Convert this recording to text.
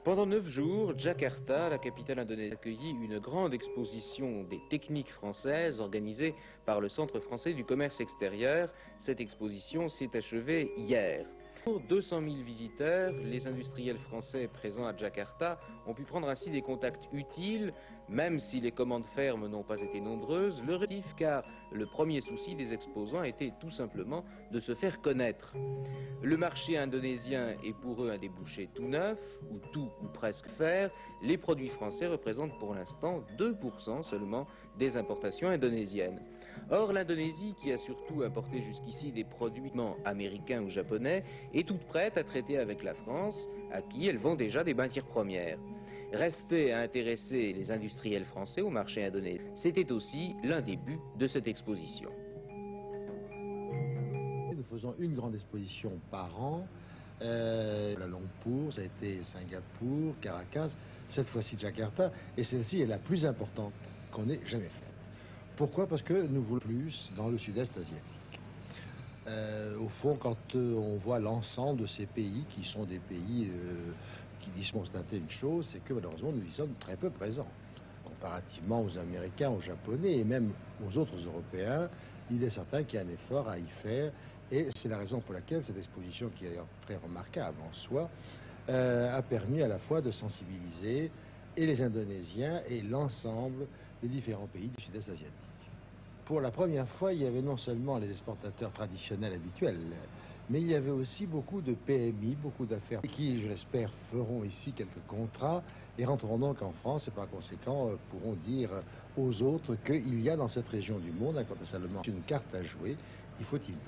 Pendant 9 jours, Jakarta, la capitale indonésienne, accueillit une grande exposition des techniques françaises organisée par le Centre français du commerce extérieur. Cette exposition s'est achevée hier. Pour 200 000 visiteurs, les industriels français présents à Jakarta ont pu prendre ainsi des contacts utiles, même si les commandes fermes n'ont pas été nombreuses, le rétif car le premier souci des exposants était tout simplement de se faire connaître. Le marché indonésien est pour eux un débouché tout neuf, ou tout ou presque faire. Les produits français représentent pour l'instant 2% seulement des importations indonésiennes. Or, l'Indonésie, qui a surtout importé jusqu'ici des produits américains ou japonais, est toute prête à traiter avec la France, à qui elle vend déjà des matières premières. Rester à intéresser les industriels français au marché indonésien, c'était aussi l'un des buts de cette exposition. Nous faisons une grande exposition par an. Kuala Lumpur, ça a été Singapour, Caracas, cette fois-ci Jakarta, et celle-ci est la plus importante qu'on ait jamais faite. Pourquoi? Parce que nous voulons plus dans le sud-est asiatique. Au fond, quand on voit l'ensemble de ces pays, qui sont des pays qui disent constater une chose, c'est que malheureusement nous y sommes très peu présents. Comparativement aux Américains, aux Japonais et même aux autres Européens, il est certain qu'il y a un effort à y faire, et c'est la raison pour laquelle cette exposition, qui est très remarquable en soi, a permis à la fois de sensibiliser et les Indonésiens et l'ensemble des différents pays du sud-est asiatique. Pour la première fois, il y avait non seulement les exportateurs traditionnels habituels, mais il y avait aussi beaucoup de PMI, beaucoup d'affaires qui, je l'espère, feront ici quelques contrats et rentreront donc en France et par conséquent pourront dire aux autres qu'il y a dans cette région du monde, incontestablement, une carte à jouer, il faut y venir.